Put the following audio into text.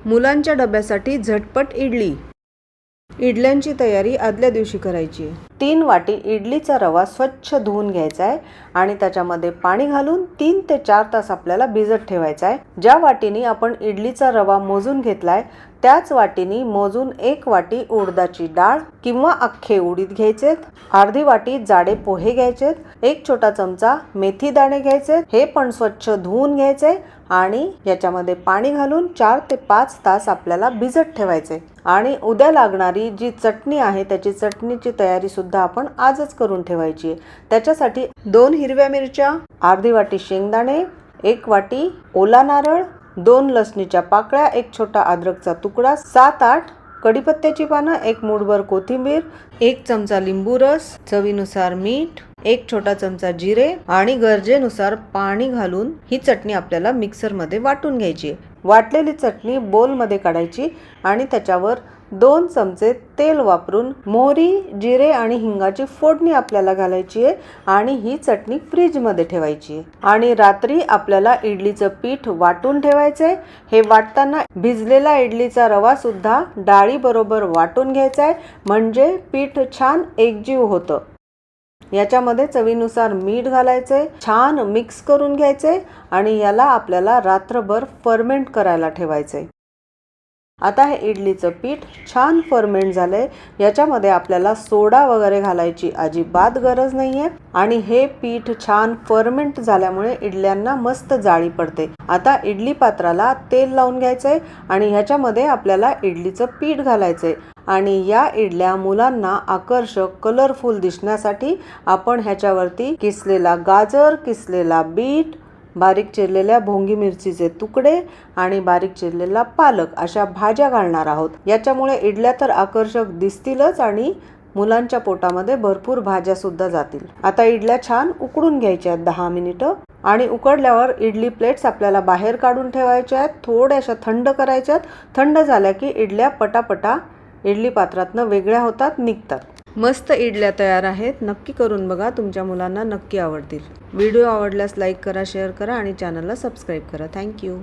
मुलांच्या डब्यासाठी झटपट इडली। इडल्यांची तयारी आदल्या दिवशी करायची। 3 वाटी इडलीचा रवा स्वच्छ धुवून घ्यायचा आहे आणि त्याच्यामध्ये पाणी घालून 3 ते 4 तास आपल्याला भिजत ठेवायचा आहे। ज्या वाटीनी आपण इडलीचा रवा मोजून घेतलाय त्याच वाटीनी मोजून 1 वाटी उडदाची डाळ किंवा अख्खे उडीद घ्यायचे, अर्धी वाटी जाडे पोहे घ्यायचे, 1 छोटा चमचा मेथी दाणे घ्यायचे, हे पण स्वच्छ धुवून घ्यायचे आणि याच्यामध्ये पाणी घालून 4 ते 5 तास आपल्याला भिजत ठेवायचे। आणि उद्या लागणारी जी चटणी आहे त्याची चटणीची तयारी सुद्धा आपण आजच करून ठेवायची आहे। त्याच्यासाठी 2 हिरव्या मिरच्या, अर्धी वाटी शेंगदाणे, 1 वाटी ओला नारळ, 2 लसणीच्या पाकळ्या, 1 छोटा अद्रकचा तुकडा, 7-8 कढीपत्त्याची पानं, 1 मूठभर कोथिंबीर, 1 चमचा लिंबू रस, चवीनुसार मीठ, 1 छोटा चमचा जिरे आणि गरजेनुसार पाणी घालून ही चटणी आपल्याला मिक्सर मध्ये वाटून घ्यायची। वाटलेली चटणी बोल मध्ये काढायची आणि त्याच्यावर 2 चमचे तेल वापरून मोहरी, जिरे आणि हिंगाची फोडणी आपल्याला घालायची आहे आणि ही चटणी फ्रीज मध्ये ठेवायची आहे। आणि रात्री आपल्याला इडलीचं पीठ वाटून ठेवायचंय। हे वाटताना भिजलेला इडलीचा रवा सुद्धा डाळी बरोबर वाटून घ्यायचा आहे, म्हणजे पीठ छान एकजीव होतं। याच्यामध्ये चवीनुसार मीठ घालायचे, छान मिक्स करून घ्यायचे आणि याला आपल्याला रात्रभर फर्मेंट करायला ठेवायचे। आता हे इडलीचं पीठ छान फर्मेंट झालंय। याच्यामध्ये आपल्याला सोडा वगैरे घालायची अजिबात गरज नाहीये आणि हे पीठ छान फर्मेंट झाल्यामुळे इडल्यांना मस्त जाळी पडते। आता इडली पात्राला तेल लावून घ्यायचंय आणि ह्याच्यामध्ये आपल्याला इडलीचं पीठ घालायचंय आणि या इडल्या मुलांना आकर्षक कलरफुल दिसण्यासाठी आपण ह्याच्यावरती किसलेला गाजर, किसलेला बीट, बारीक चिरलेल्या भोंगी मिरचीचे तुकडे आणि बारीक चिरलेला पालक अशा भाज्या घालणार आहोत। याच्यामुळे इडल्या तर आकर्षक दिसतीलच आणि मुलांच्या पोटामध्ये भरपूर भाज्या सुद्धा जातील। आता इडल्या छान उकडून घ्यायच्या आहेत 10 मिनिटं आणि उकडल्यावर इडली प्लेट्स आपल्याला बाहेर काढून ठेवायच्या आहेत, थोड्याशा थंड करायच्या आहेत। थंड झाल्या की इडल्या पटापटा इडली पात्रातनं वेगळ्या होतात, निघतात। मस्त इडल्या तयार आहेत, नक्की करून बघा, तुमच्या मुलांना नक्की आवडतील। व्हिडिओ आवडल्यास लाईक करा, शेअर करा आणि चॅनलला सबस्क्राईब करा। थँक्यू।